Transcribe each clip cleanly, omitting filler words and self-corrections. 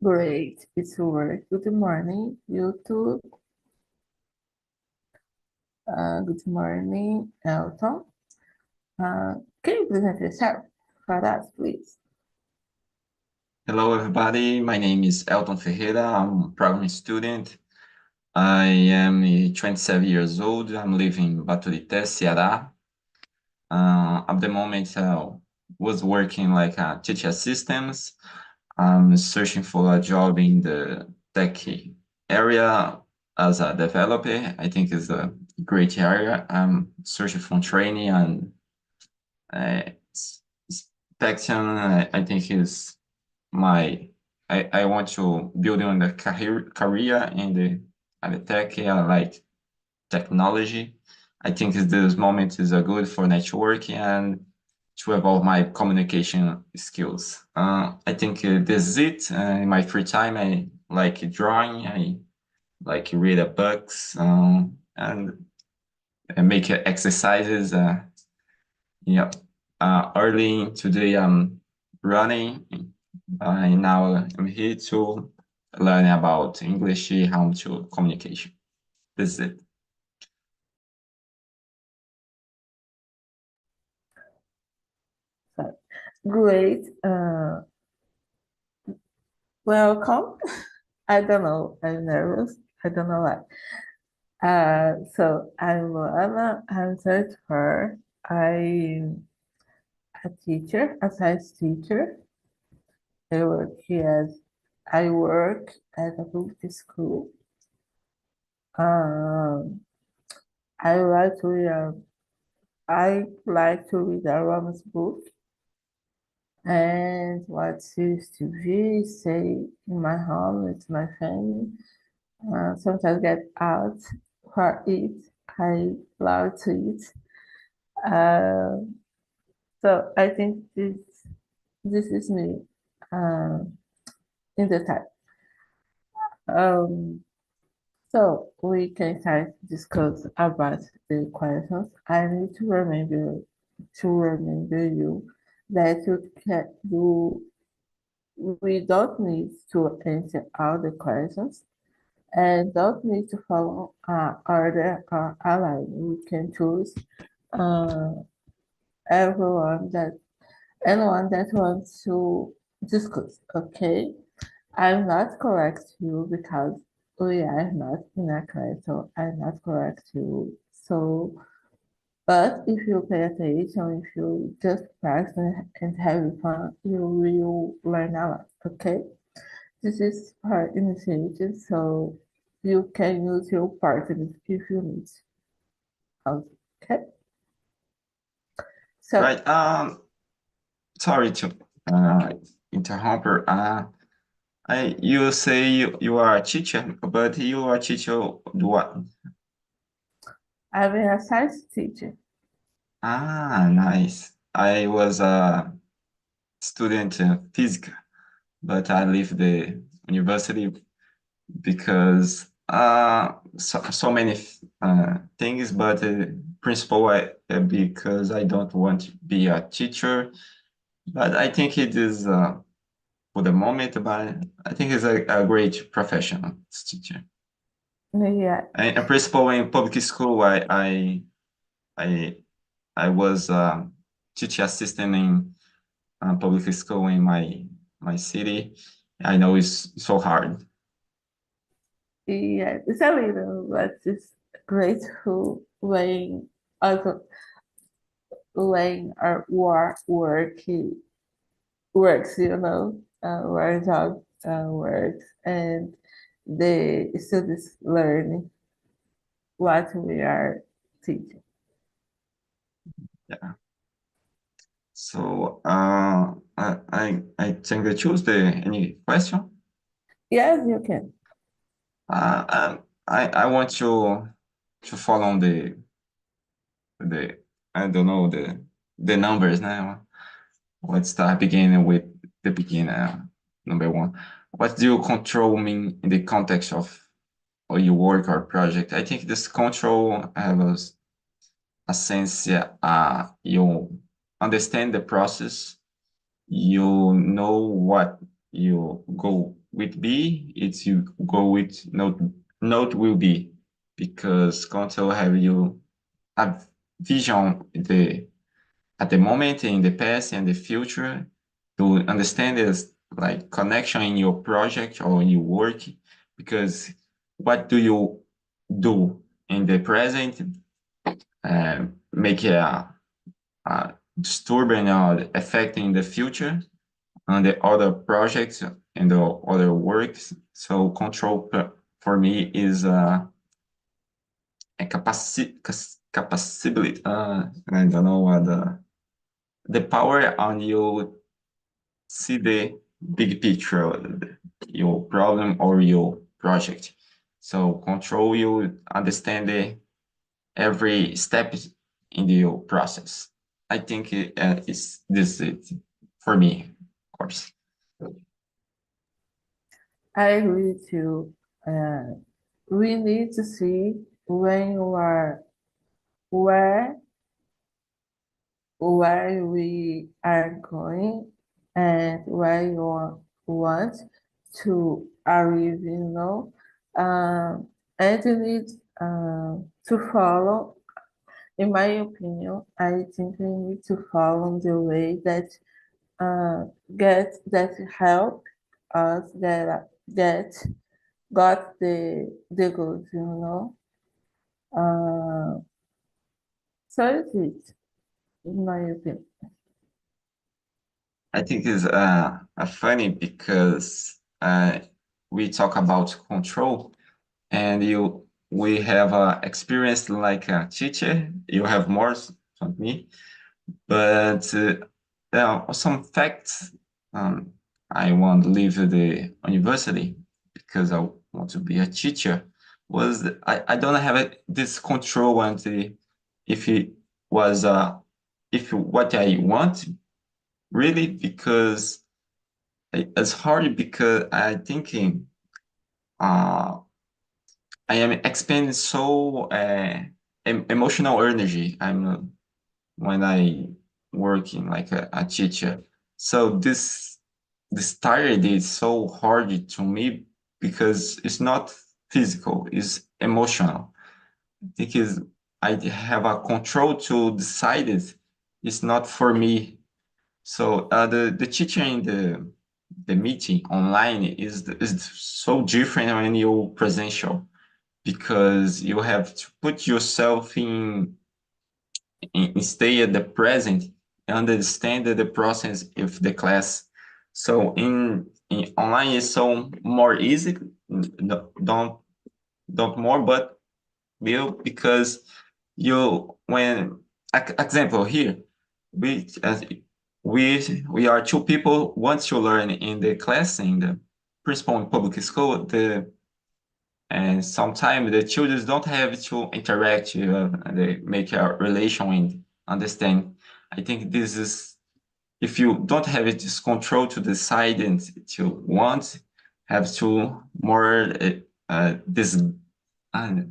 Great. It's work. Good morning, YouTube. Good morning, Elton. Can you present yourself for us, please? Hello, everybody. My name is Elton Ferreira. I'm a programming student. I am 27 years old. I'm living in Baturité, Ceará. At the moment, was working like a teacher assistant. I'm searching for a job in the tech area as a developer. I think it's a great area. I'm searching for training and inspection. I think is my I want to build on the career in the tech. I like technology. I think this moment is a good for networking and to evolve my communication skills. I think this is it. In my free time, I like drawing. I like read books and make exercises. Yeah. Early today, I'm running. And now I'm here to learn about English, how to communication. This is it. So, great. Welcome. I don't know. I'm nervous. I don't know why. So I'm Luana. I'm 34. I'm a teacher, a science teacher. I work here I work at a public school. Um, I like to read. I like to read a romance book and watch series TV, stay in my home with my family. Sometimes get out for eat. I love to eat. Uh, so I think this is me uh, in the time. Um, so we can start to discuss about the questions. I need to remember you that you can do. We don't need to answer all the questions and don't need to follow order or a line. We can choose uh, everyone that anyone that wants to discuss. Okay, I'm not correct you because we are not in a class, so I'm not correct you. So, but if you pay attention, if you just practice and have fun, you will learn a lot. Okay. This is for initiation, so you can use your partners if you need. Okay. So Right. Sorry to interrupt. You say you are a teacher, but you are a teacher do what? I'm a science teacher. Nice. I was a student in physics, but I leave the university because so many things, but principal because I don't want to be a teacher. But I think it is for the moment, but I think it's a great professional teacher. Yeah, A principal in public school, I I was teacher assistant in public school in my city. I know it's so hard. yeah. It's a little, but it's grateful also when our works, where job works, and the students learn what we are teaching. Yeah. So I think I choose the any question. Yes, you can. I want to follow the I don't know the numbers now. Let's start beginning with the beginner. Number one, what do you control mean in the context of or your work or project? I think this control has a sense. You understand the process. You know what you with be, it's you go with note will be, because control have you a vision at the moment, in the past and the future, to understand this like connection in your project or in your work, because what do you do in the present make a disturbing or affecting the future and the other projects and the other works. So control for me is a capacity. I don't know what the power on you see the big picture of your problem or your project. So control you understand every step in the process. I think it's this it for me, of course. I agree with you. We need to see when you are where we are going and where you want to arrive, and you need to follow. In my opinion, I think we need to follow the way that uh, help us get got the goals, Uh, so it's it, in my opinion. I think it's funny because we talk about control, and we have experience like a teacher. You have more than me, but there are some facts. Um, I want to leave the university because I want to be a teacher. I don't have this control until if it was if what I want really, because it's hard because I thinking uh I am expending so emotional energy. I'm when I working like a teacher. So this tired is so hard to me because it's not physical, it's emotional. Because I have a control to decide it. It's not for me. So the teacher in the meeting online is so different when you presential, because you have to put yourself in stay at the present and understand the process of the class. So in online is so more easy, don't more, but will, because you when example here, we as we are two people want to learn in the class in the principal in public school. And sometimes the children don't have to interact, they make a relation and understand. I think this is, if you don't have this control to decide and to want, have to more this uh,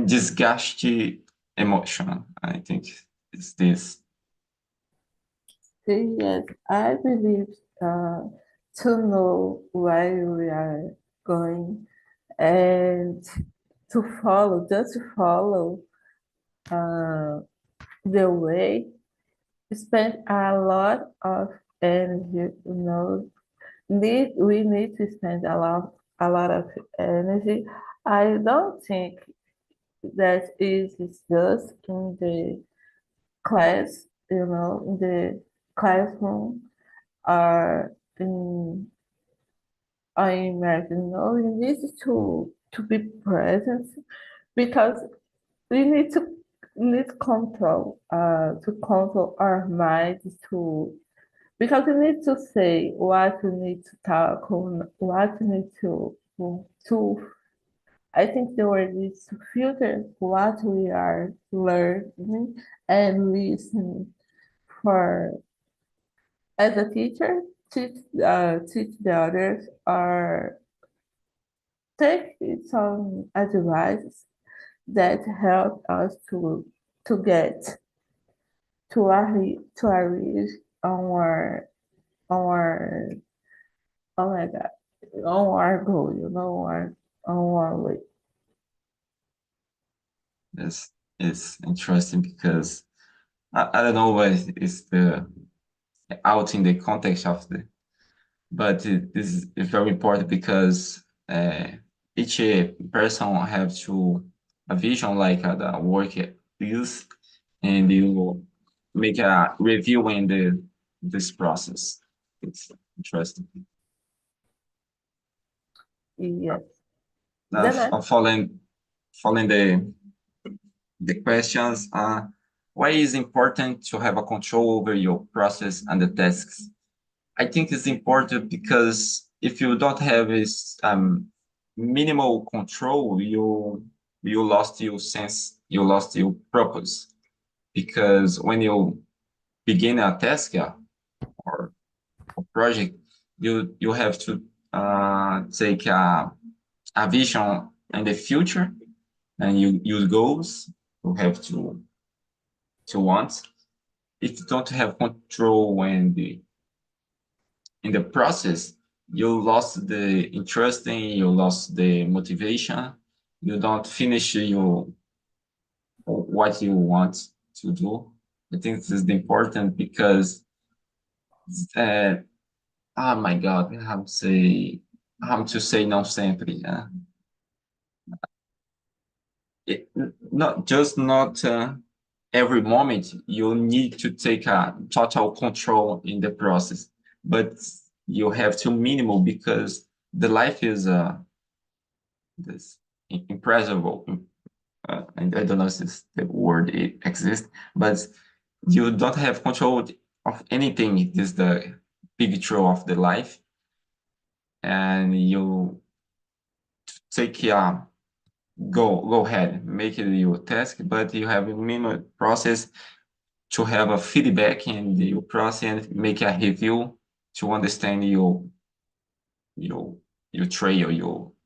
disgusting emotion. I think it's this. Yes, I believe uh, to know where we are going and just to follow uh, the way, spend a lot of energy, we need to spend a lot of energy. I don't think that it is just in the class, in the classroom or in American. No, we need to be present because we need to control our minds to because we need to say what we need to talk, what we need to I think the word is to filter what we are learning and listening for as a teacher, teach the others or take some advice that help us to get to our our oh my god on our goal, on our way. It's interesting because I don't know what is the out in the context of the, but this is very important because each person have to a vision like the work is, and you make a review in this process. It's interesting. Yes. The next, Following the questions, why is important to have a control over your process and the tasks? I think it's important because if you don't have this minimal control, you lost your sense, you lost your purpose. Because when you begin a task or a project, you have to take a vision in the future, and you use goals you have to want. If you don't have control when in the process, you lost the interest in, you lost the motivation, you don't finish your what you want to do. I think this is important because uh, oh my God, how to say não sempre. It, not every moment you need to take a total control in the process, but you have to minimal because the life is this impressible. And I don't know if the word exists, but you don't have control of anything. This is the picture of the life, and you take go ahead, make it your task, but you have a minimum process to have a feedback in the process and make a review to understand your your trail,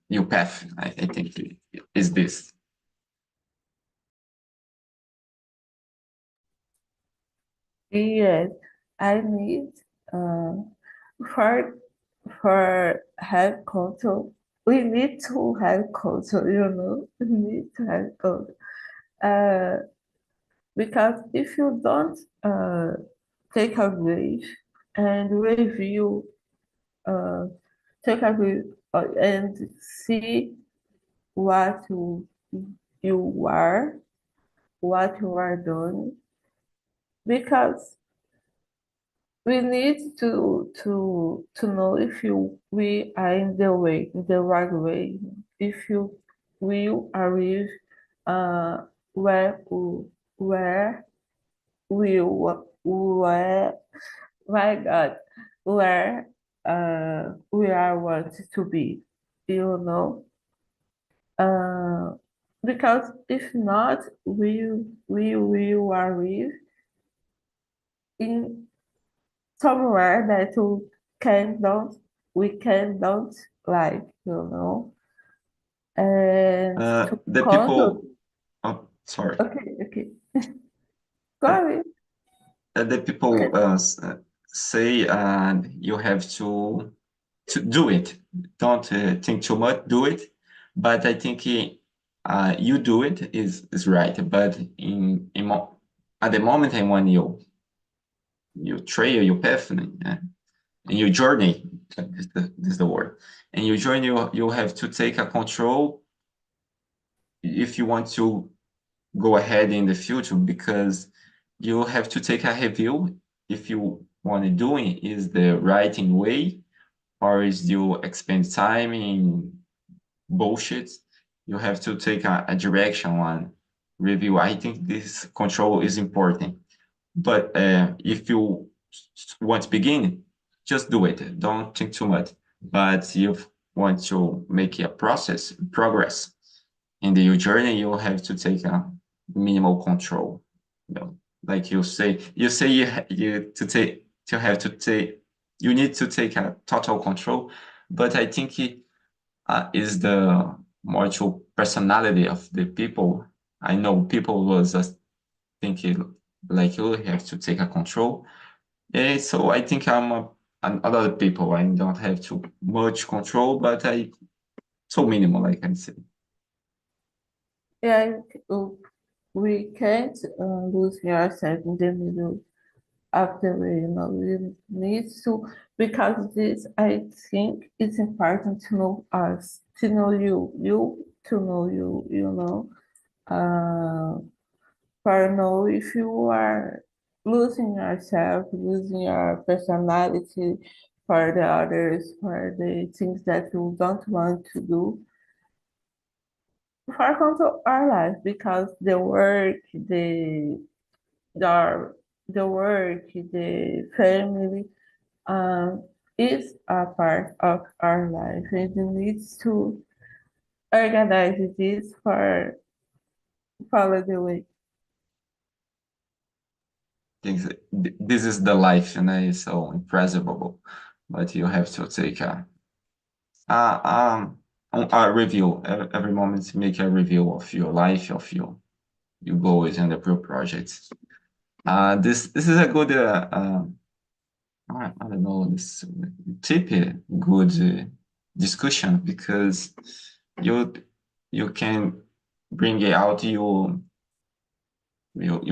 your path. I think is this. yes, I need uh, for have control. We need to have control, We need to have control. Uh, because if you don't take a break and review, uh, take a break and see what you are, what you are doing, because we need to know if we are in the right way, if you will arrive uh where where where my God, where we are wanted to be, you know. Uh, because if not, we will arrive in somewhere that we can don't like, and to The control. people, oh, sorry. Okay, okay, go Uh, ahead. the Okay, people say you have to do it. Don't think too much. Do it. But I think you do it is right. But at the moment and when you trail your path and your journey, is the word. And your journey, you have to take a control if you want to go ahead in the future because you have to take a review if you want to do it is the writing way or is you expend time in bullshit. You have to take a direction on review. I think this control is important. But if you want to begin, just do it. Don't think too much. But if you want to make a progress in the journey, you have to take a minimal control. You know, like you say you to take to have to take you need to take a total control, but I think it is the more to personality of the people. I know people was just thinking like you have to take a control. So I think I'm other people. I don't have too much control, but I so minimal, I can say. Yeah, we can't lose yourself in the middle of the way, we need to, because this, I think it's important to know us, to know you to know uh, for know if you are losing yourself, losing your personality for the others, for the things that you don't want to do, for control our life, because the the work, the family, um, is a part of our life, and we need to organize this for follow the way. Things, this is the life, and it's so impressible. But you have to take uh, um, a review every moment. Make a review of your life, of your goals and your projects. This is a good I don't know, this tip, good discussion, because you you can bring out your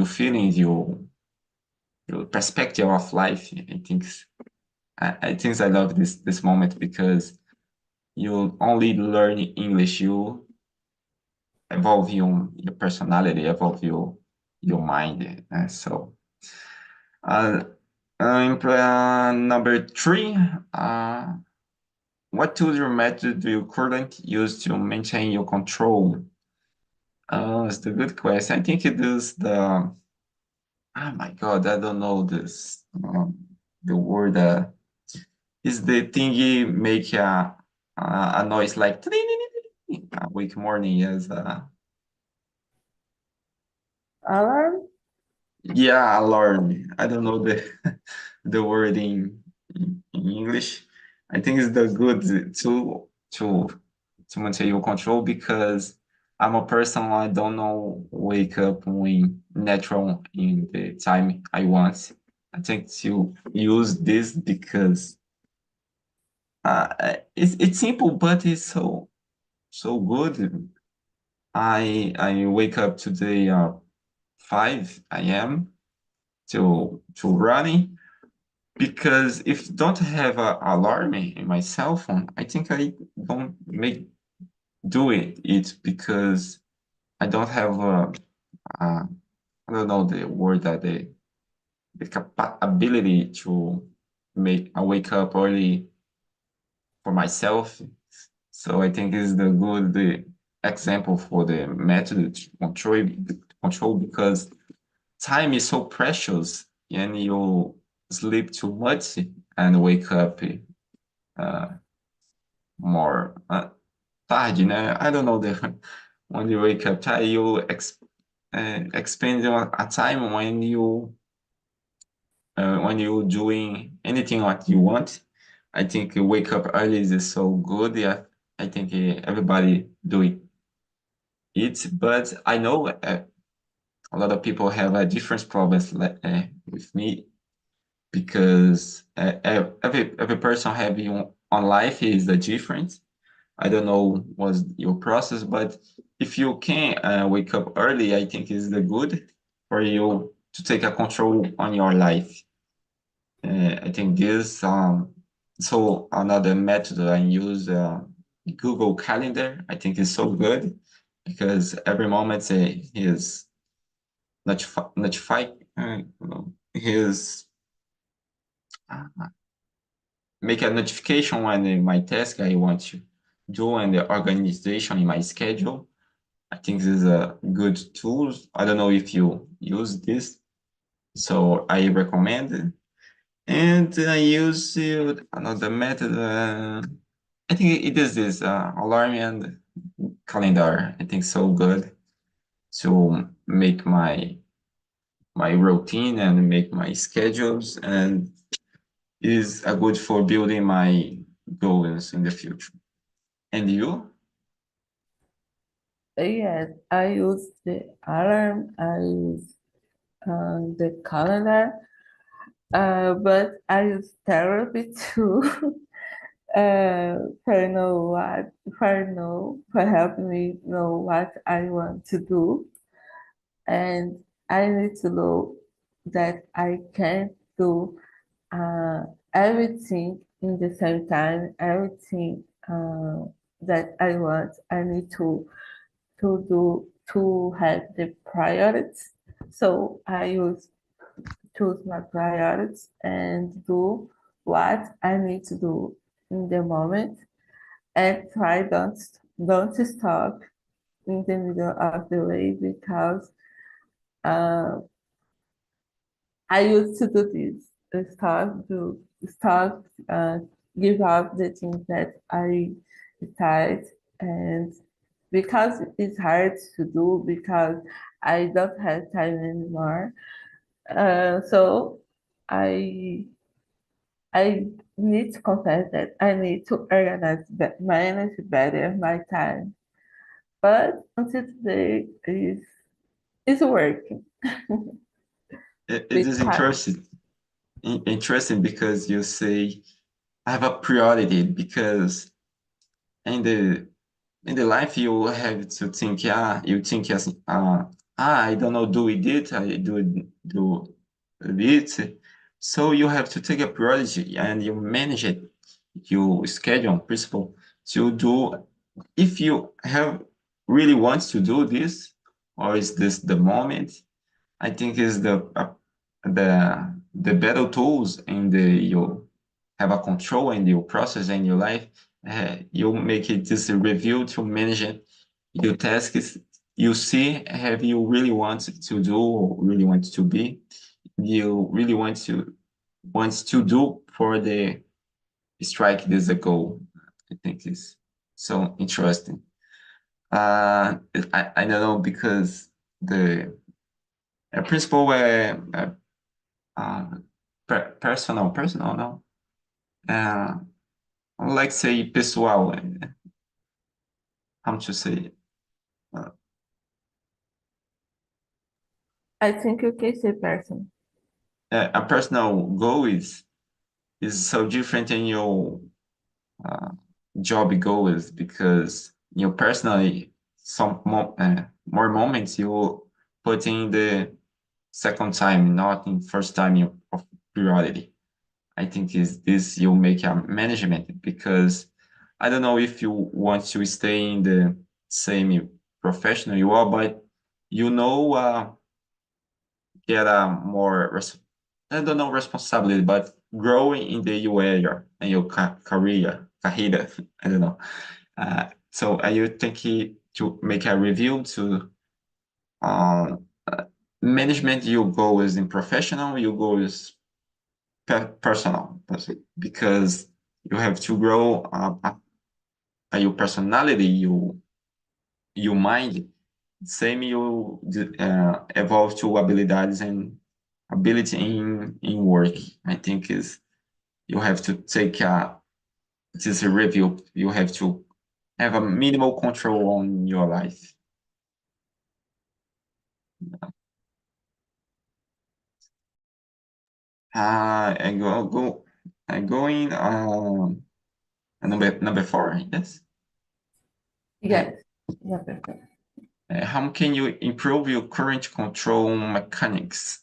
feelings, your perspective of life. I think I love this moment, because you only learn English, you evolve your personality, evolve your mind. So uh, number three, what tools or method do you currently use to maintain your control? Oh, it's a good question. I think it is oh my God, I don't know this. The word is the thingy make a noise like wake morning, yes. Alarm? Yeah, alarm. I don't know the the word in English. I think it's the good to maintain your control, because I'm a person, I don't know wake up when natural in the time I want. I think to use this, because it's simple, but it's so good. I wake up today 5 a.m. to running, because if don't have a alarm in my cell phone, I think I don't make do it, because I don't have uh, I don't know the word, that the ability to make I wake up early for myself. So I think is the good example for the method to control, because time is so precious, and you sleep too much and wake up uh, more tarde, né? I don't know the when you wake up tired, you expend a time when you doing anything what you want. I think wake up early is so good. Yeah, I think everybody do it, but I know a lot of people have different problems with me, because every person have on life is different. I don't know what's your process, but if you can wake up early, I think is the good for you to take a control on your life. I think this so another method I use Google Calendar. I think is so good, because every moment is notify his make a notification when my task I want to do, and the organization in my schedule. I think this is a good tool. I don't know if you use this, so I recommend it. And I use another method. I think it is this alarm and calendar. I think so good to make my routine and make my schedules, and is a good for building my goals in the future. And you? Yes, I use the alarm, I use the calendar. But I use therapy too. For help me know what I want to do, and I need to know that I can't do uh, everything in the same time. Everything that I want, I need to have the priorities. So I use choose my priorities and do what I need to do in the moment, and try don't stop in the middle of the way, because uh, I used to do this. Start give up the things that I start, and because it's hard to do, because I don't have time anymore. So I I need to confess that I need to manage better my time. But until today, is working It is because interesting because you say I have a priority because in the life you have to think, yeah, you think as I don't know, do it, I do it. So you have to take a priority and you manage it, you schedule on principle to do if you have really wants to do this, or is this the moment? I think is the better tools in the you have a control in your process in your life. You make it this review to manage it, your tasks. You see, have you really want to do or really want to be? You really want to do for the strike this a goal. I think is so interesting. I don't know because the principle uh, personal, não. Uh, like say pessoal, how to say, uh, I think you can say person. a personal goal is so different in your uh, job goals because you personally more moments you will put in the second time, not in first time of priority. I think is this you make a management because I don't know if you want to stay in the same professional you are, but you know get a I don't know responsibility, but growing in the your area and your career, carreira, I don't know. So are you thinking to make a review to management? Your goal is in professional, your goal is personal, because you have to grow your personality, your mind. Same you evolve to habilidades and ability in work. I think is you have to take this review. You have to have a minimal control on your life. I go I going number 4. Yes. Uh, Yes. Yeah, perfect. how can you improve your current control mechanics?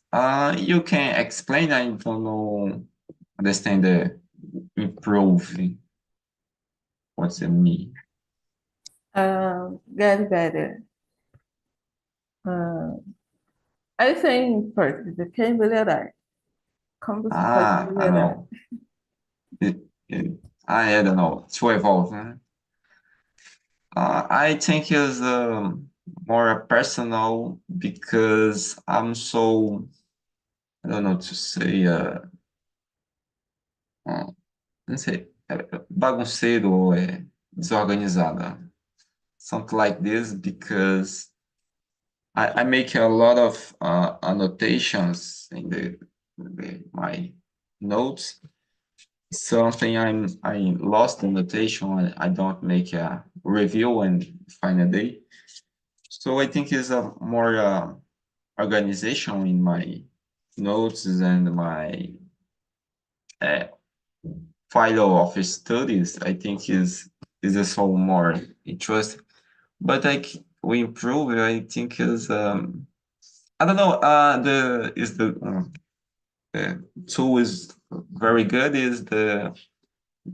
You can explain. I don't know. Understand the improve. What's it mean? Get better. Uh, I think first, você quer melhorar. Como você pode I melhorar? know. It, it, I don't know. To evolve. Huh? I think is more personal because I'm so I don't know to say não sei bagunceiro ou desorganizada, something like this because I make a lot of annotations in my notes. Something I lost in notation and I don't make a review and final day. So I think it's a more organization in my notes and my uh, file of studies, I think is also more interesting. But like we improve, I think is I don't know. The tool is very good. Is the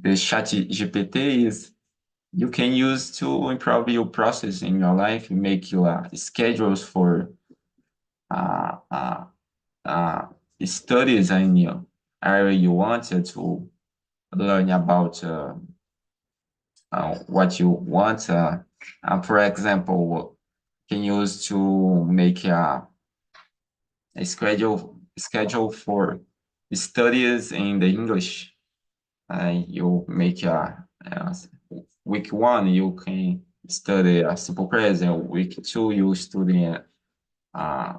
Chat GPT is you can use to improve your process in your life, make your schedules for uh, uh, uh, studies in your area you wanted to learn about what you want. For example, can use to make a schedule for studies in the English. You make week one you can study a simple present. Week two you study uh,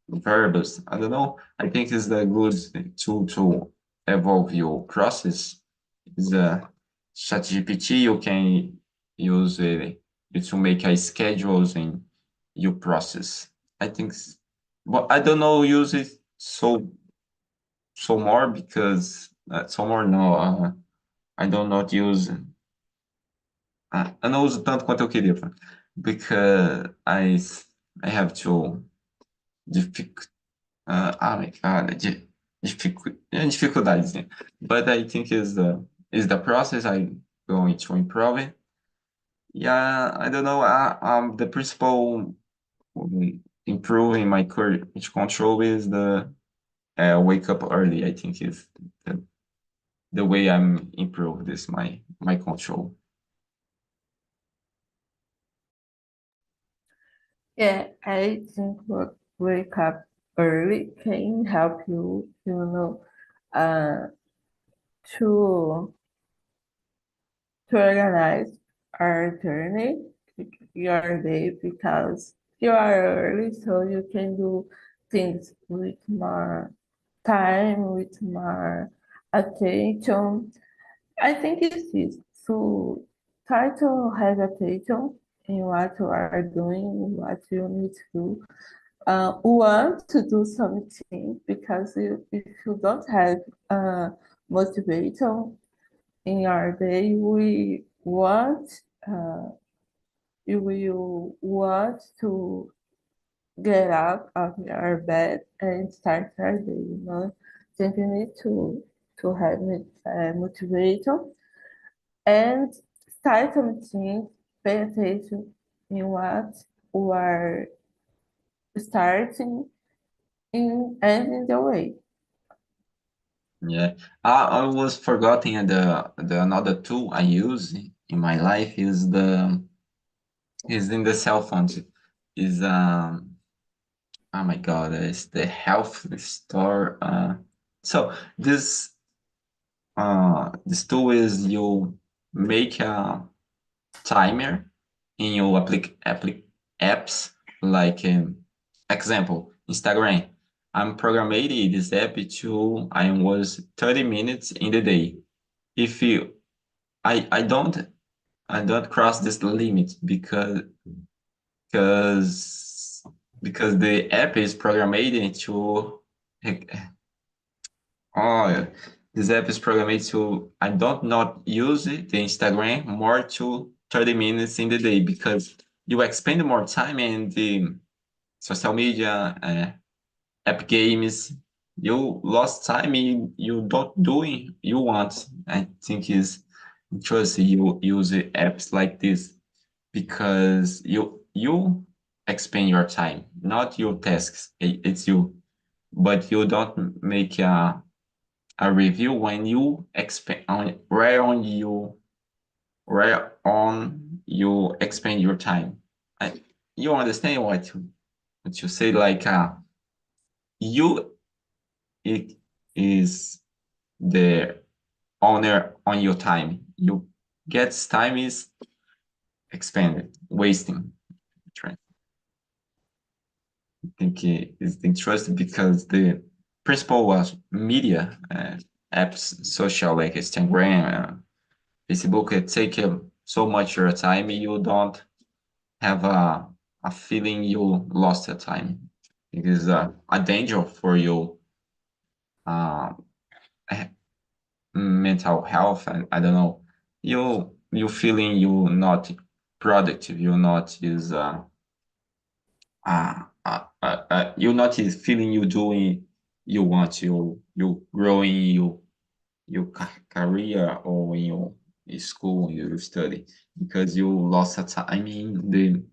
verbs. I don't know. I think it's a good tool to evolve your process. Is a ChatGPT. You can use it to make a schedules in your process. I think, but I don't know use it so more because so more no. I do not use. Eu não uso tanto quanto eu queria, pá, because I have to difficult. Oh my God, difficulties. Yeah. But I think is the process I going to improve it. Yeah, I don't know. The principal improving my courage control is the wake up early. I think is the way I'm improve this my control. Yeah, I think wake up early can help you, uh, to organize our journey, your day, because you are early, so you can do things with more time, with more attention. I think it's this. So try to have attention in what you are doing, what you need to do. Want to do something because if you don't have motivation in your day, uh, you will want to get out of your bed and start your day. Think you need to have motivation and start something. Pay attention in what you are starting in and in the way. Yeah, I was forgetting the another tool I use in my life is in the cell phone. Is oh my God, it's the health store. So this tool is you make a timer in your apps like example Instagram. I'm programming this app to I was 30 minutes in the day. If you I don't cross this limit because because the app is programmed to oh this app is programmed to I don't not use it, the Instagram more to 30 minutes in the day because you expend more time in the social media app games. You lost time you don't doing you want. I think is interesting you use apps like this because you expend your time, not your tasks. It's you, but you don't make a review when you expend on where on you expend your time. I, you understand what you say? Like you it is the owner on your time. You get time is expanded, wasting. I think it's interesting because the principle was media apps, social like Instagram, Facebook. It take so much your time. You don't have a feeling you lost your time. It is a danger for you. Uh, mental health, and I don't know, you feeling you not productive, you not is you not is feeling you doing you want you growing your career or in your school you study because you lost a time in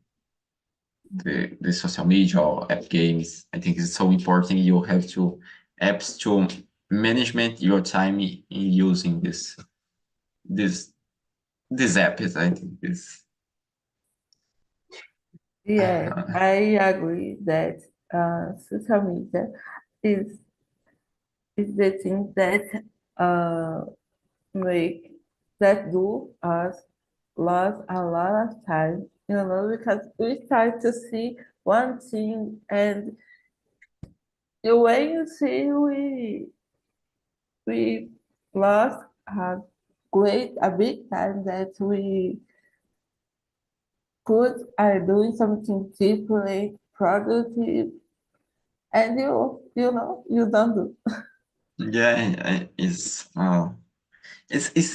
the social media or app games. I think it's so important. You have to apps to management your time in using this this app. Is I think this. Yeah, I agree that social media is is the thing that uh, make that do us lose a lot of time, because we try to see one thing, and the way you see we lost a big time that we could are doing something different, productive, and you don't do. Yeah, it's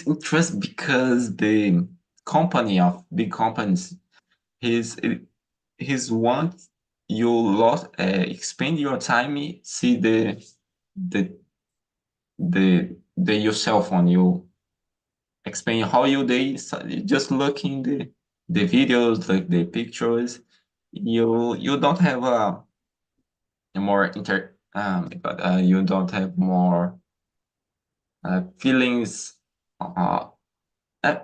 interesting because the company of big companies his his want you lost expend your time see the the your cell phone you explain how you they just looking the videos like the pictures you don't have a more but you don't have more feelings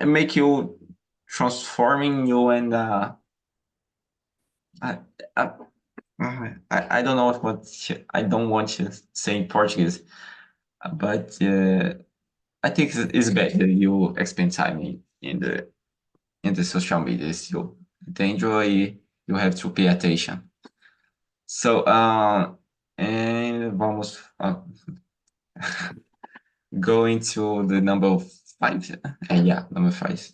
make you transforming you and I, I, I don't know what I don't want to say in Portuguese, but I think it's better you spend time in the social media. You to enjoy, you have to pay attention. So, and vamos go into the number five. Yeah, number five.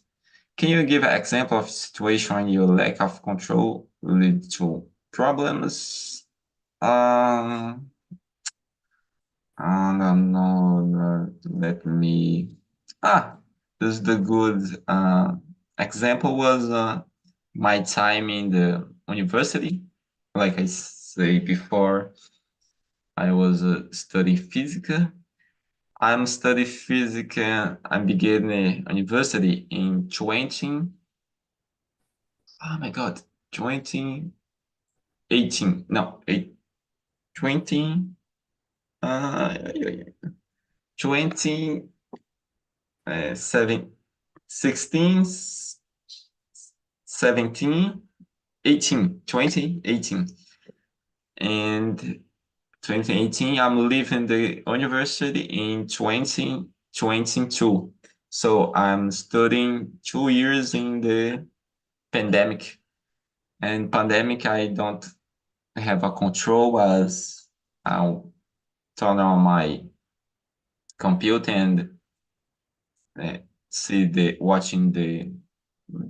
Can you give an example of situation your lack of control lead to problems? Um, I don't know. Let me. Ah, this is the good example was my time in the university. Like I say before, I was studying physics. I'm studying physics. I began the university in 20. Oh my God, 2018. No, 20. 20 7 16 17 18 2018 and 2018 I'm leaving the university in 2022 so I'm studying 2 years in the pandemic and pandemic I don't have a control as I'll turn on my computer and uh, see the watching the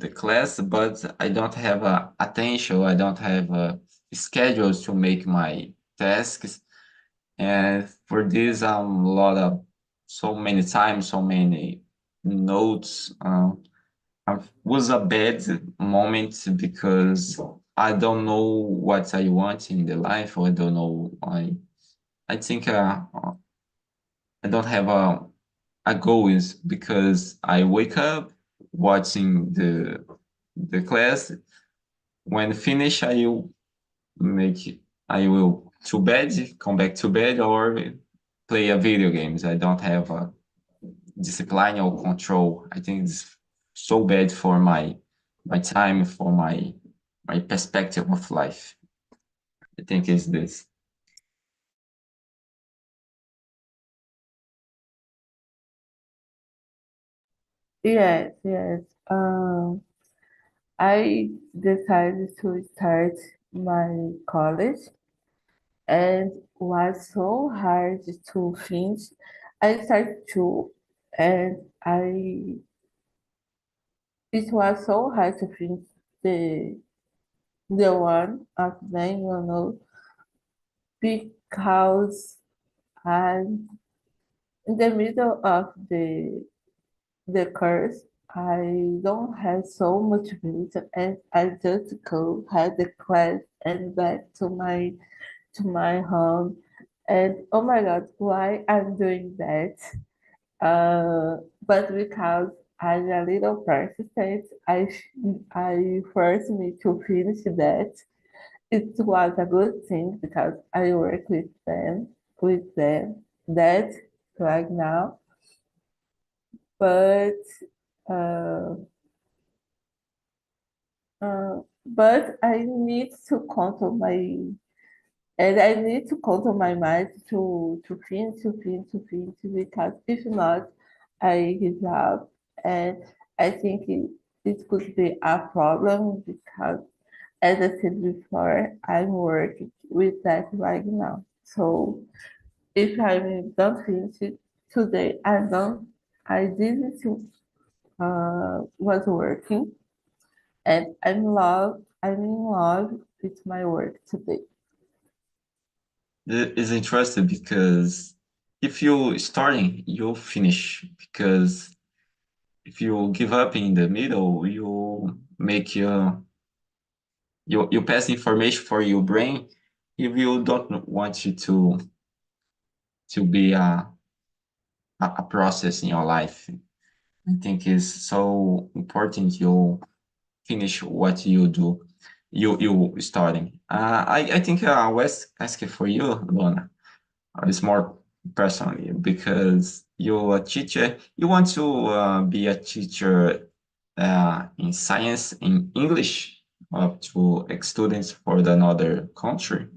class, but I don't have a attention. I don't have a schedule to make my tasks, and for this, a lot of so many times, so many notes. It was a bad moment because I don't know what I want in the life, or I don't know. I think I don't have a goal is because I wake up watching the class. When finish, I will to bed, come back to bed, or play a video games. I don't have a discipline or control. I think it's so bad for my time, for my perspective of life. I think it's this. Yes, yes. I decided to start my college, and was so hard to finish. I started to, and I it was so hard to finish the the one of them, because I in the middle of the course, I don't have so motivation, and I just go had the class and back to my home. And oh my God, why I'm doing that? But because I'm a little persistent, I forced me to finish that. It was a good thing because I work with them that right now. But uh, but I need to control I need to control my mind to finish because if not, I give up. And I think it could be a problem because, as I said before, I'm working with that right now. So if I don't finish it today, I didn't was working, and I'm in love with my work today. It is interesting because if you starting, you'll finish. Because if you give up in the middle, you pass information for your brain if you don't want you to be a process in your life. I think it's so important you finish what you do, you starting. I think I was asking for you, Luna. It's more personally because you're a teacher. You want to be a teacher in science, in English, to students for another country.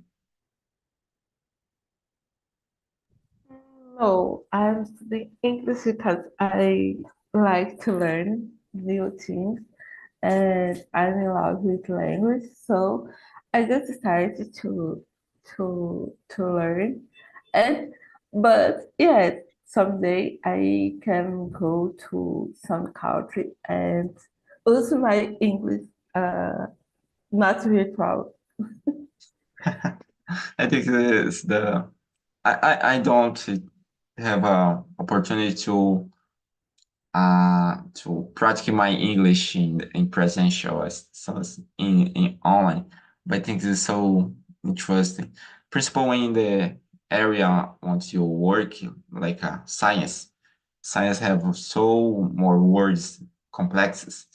No, I'm studying English because I like to learn new things and I'm in love with language. So I just started to learn. And but yeah, someday I can go to some country and use my English not to be proud. I think it's the I don't have a opportunity to practice my English in presential as so as in online. But I think it's so interesting. Principally in the area once you work like science. Science have so more words complexes.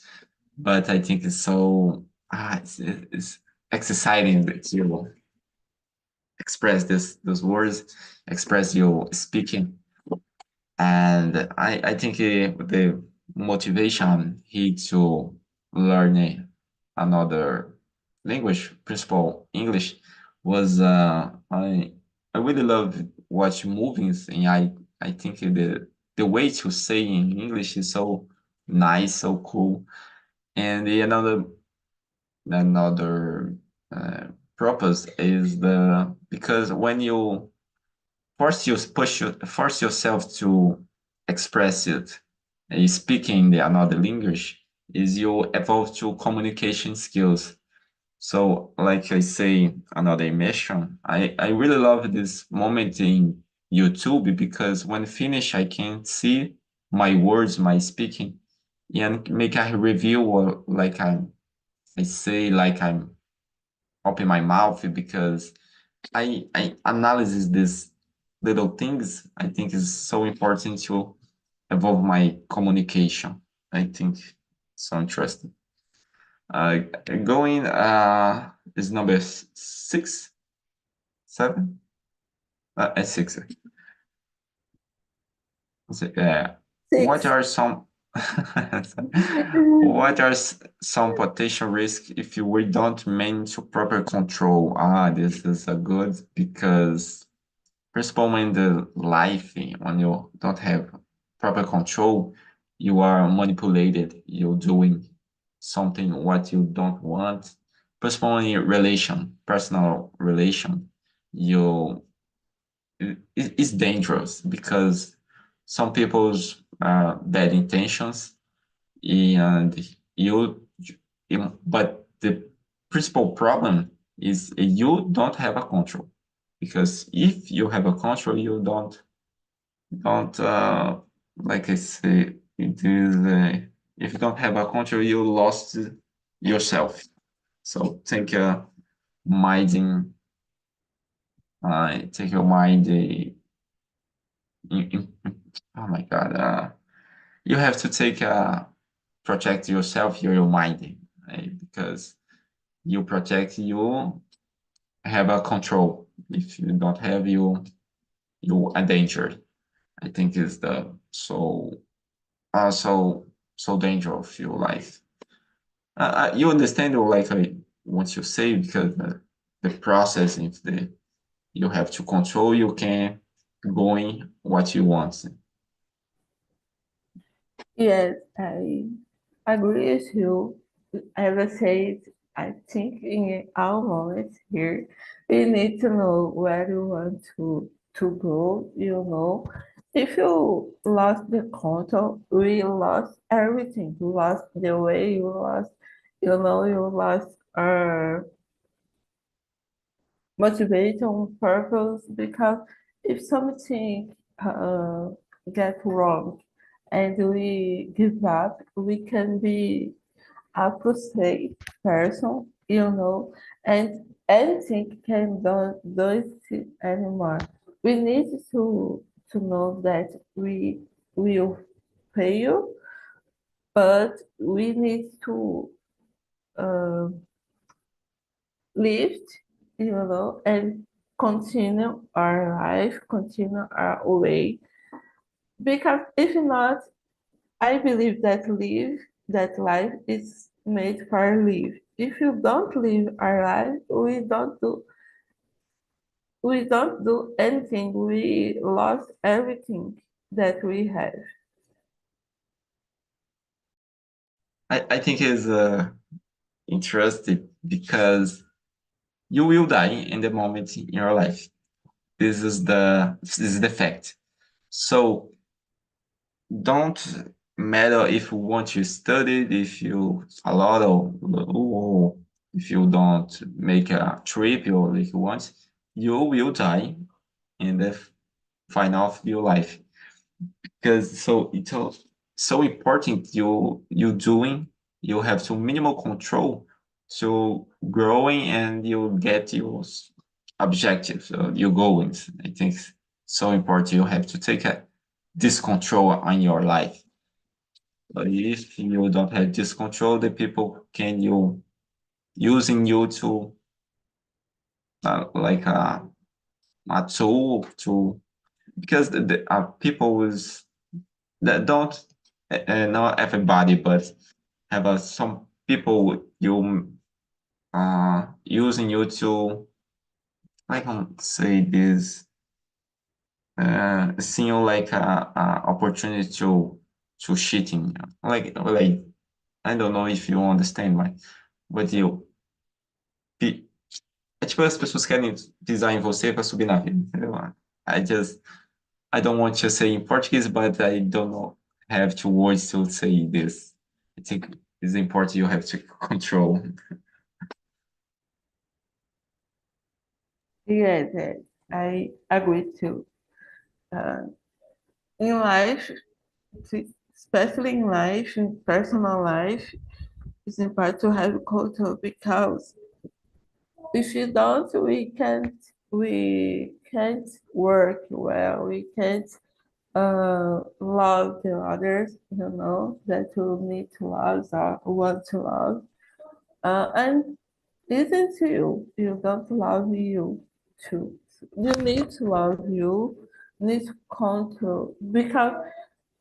But I think it's so it's exciting that you express those words, express your speaking. And I think the motivation he to learn another language, principal English, was I really love watch movies, and I think the way to say in English is so nice, so cool. And another uh, purpose is the because when you force yourself to express it speaking the another language is you evolve to communication skills. So like I say another immersion, I really love this moment in YouTube because when finish I can see my words, my speaking, and make a review or like I say like I'm open my mouth because I analyze these little things. I think is so important to evolve my communication. I think so interesting. Uh, going is number six, seven, six. What Six. are some what are some potential risks if we don't manage proper control? This is a good because principally in the life, when you don't have proper control, you are manipulated. You're doing something what you don't want. Principally in personal relation, you it's dangerous because some people's bad intentions and but the principal problem is you don't have a control because if you have a control you don't don't like I say, it is if you don't have a control, you lost yourself. So minding, take your mind. Oh my God, you have to take protect yourself, your mind, right? Because you protect you have a control. If you don't have you are endangered. I think is the so dangerous of your life. You understand like what you say because the process if the you have to control you can going what you want. Yes, I agree with you. As I said, I think in our moment here, we need to know where you want to go, you know. If you lost the control, we lost everything. You lost the way, you lost, you lost our motivation, purpose, because if something get wrong and we give up, we can be a frustrated person, and anything can do it anymore. We need to know that we will fail, but we need to uh, live, and continue our life, continue our way. Because if not, I believe that life is made for live. If you don't live our life, we don't do anything. We lost everything that we have. I think is interesting because you will die in the moment in your life. This is the fact. So don't matter if you want to study, if you a lot or if you don't make a trip or if you want, you will die in the final of your life. Because so it's so important you doing you have to minimal control to growing and you get your objectives your goals. I think it's so important you have to take this control on your life. But if you don't have this control, the people can you using you to like a tool to because the people is that don't not everybody, but have some people you using you to I can say this seeing like a opportunity to cheating like I don't know if you understand my but é tipo as pessoas querem pisar em você para subir na vida, entendeu? I just I don't want to say in Portuguese, but I don't know have two words to say this. I think it's important you have to control. Yes, yes, I agree too. Uh, in life, especially in life, in personal life, it's important to have culture because if you don't, we can't work well. We can't love the others, that you need to love or want to love. And isn't you don't love you too. You need to love you, need to control because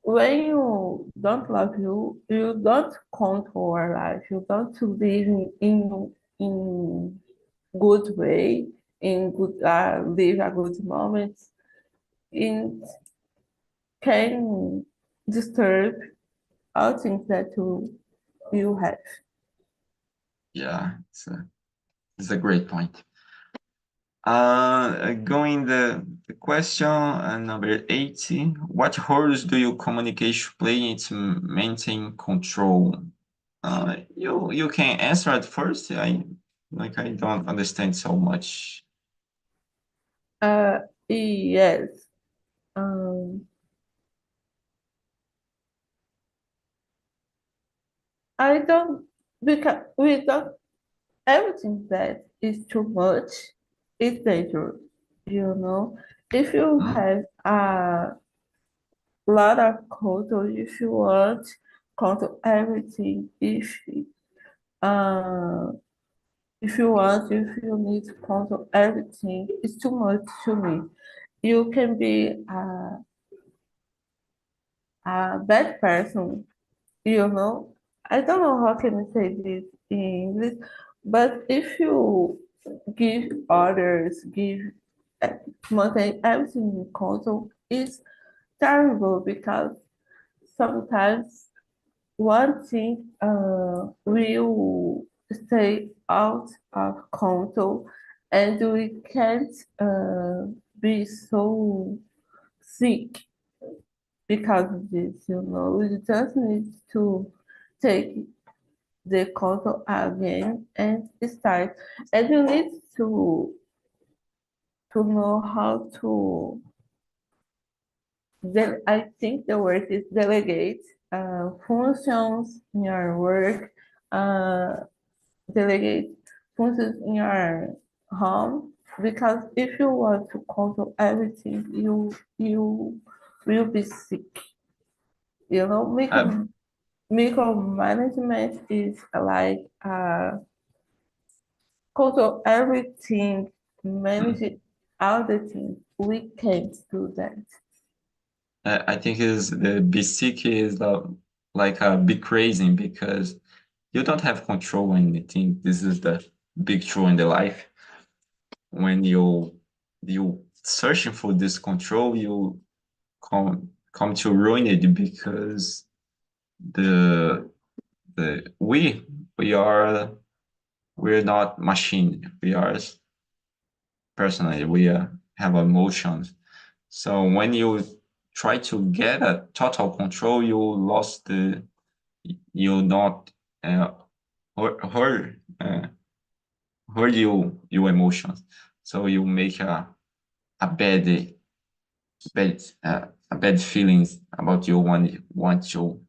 when you don't love you, you don't control your life. You don't live in good way, in good live a good moment. It can disturb all things that you have. Yeah, it's a great point. Going the question number 80. What roles do your communication play in to maintain control? You can answer at first. I don't understand so much. Uh, yes. Um, I don't because we don't everything that is too much is dangerous. You know, if you Mm, have a lot of control, if you want control everything, uh if you want, if you need to control everything, it's too much to me. You can be a bad person, you know. I don't know how can I say this in English, but if you give others, give uh, maintain everything in control, it's terrible because sometimes one thing will stay out of control and we can't be so sick because of this, you know. We just need to take the control again and start. And you need to know how to I think the word is delegate functions in your work, uh, delegate functions in your home. Because if you want to control everything, you will be sick. You know, uh, micromanagement is like control everything, mm. manage all the things. We can't do that. I think is the be sick is like a big crazy because you don't have control on anything. This is the big truth in the life. When you searching for this control, you come to ruin it because the we are we're not machine. We are personally we have emotions. So when you try to get a total control, you not uh, hurt hurt your emotions. So you make a a bad feelings about you want to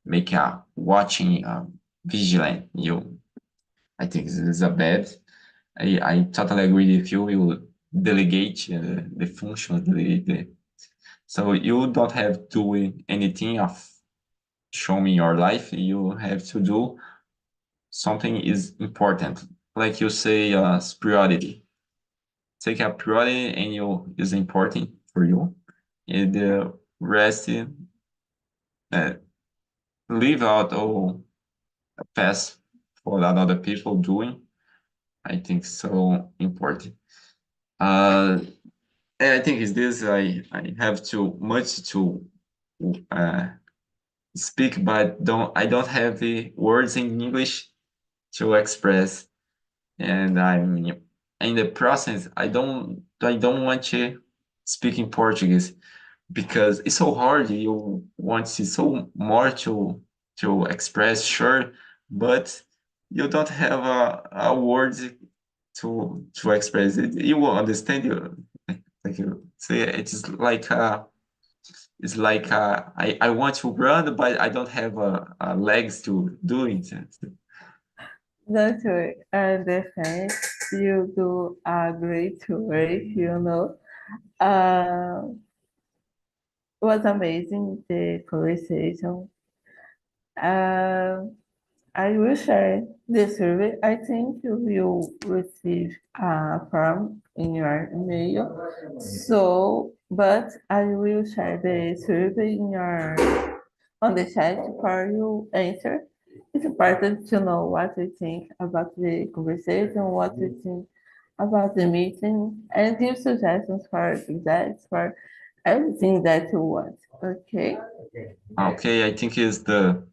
make a watching vigilant you. I think this is a bad. I totally agree with you. You delegate the functions, so you don't have to do anything of showing your life. You have to do something is important. Like you say, priority. Take a priority and you is important for you. And the rest, uh, leave out or pass for other people doing. I think so important. Uh, and I think is this I have too much to uh, speak, but don't have the words in English to express, and I'm in the process. I don't want to speak in Portuguese because it's so hard. You want to so more to express, sure, but you don't have a word to express it. You will understand you like you say it's like I want to run, but I don't have legs to do it. Don't worry, I understand. You do a great work, you know. Was amazing the conversation. Uh, I will share the survey. I think you will receive a form in your email. So, but I will share the survey in your on the chat for you answer. It's important to know what you think about the conversation, what you think about the meeting, and give suggestions for that for everything that you want. Okay. Okay, I think it's the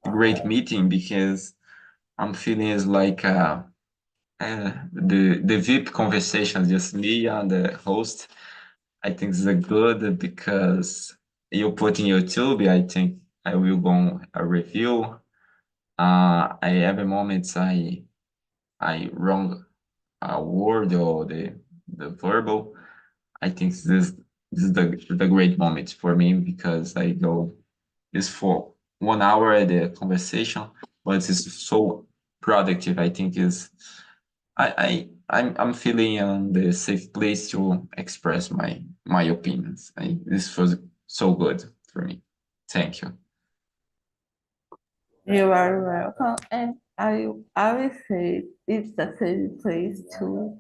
great meeting because I'm feeling it's like the VIP conversation, just me and the host. I think it's a good because you put in YouTube. I think I will go a review. I every moment I wrong a word or the verbal. I think this is the great moment for me because I go this for 1 hour at the conversation. but it's so productive. I think I'm feeling on the safe place to express my opinions. This was so good for me. Thank you. You are welcome, and I will say it's the same place to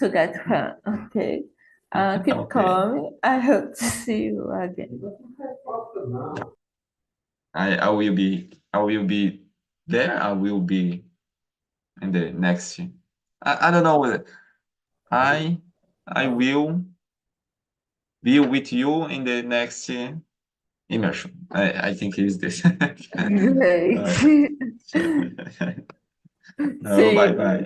get fun. Okay, keep Okay. coming. I hope to see you again. I will be there. I will be in the next. I don't know whether I I will be with you in the next immersion. I think it is this. Great. Uh, no, See bye you. bye.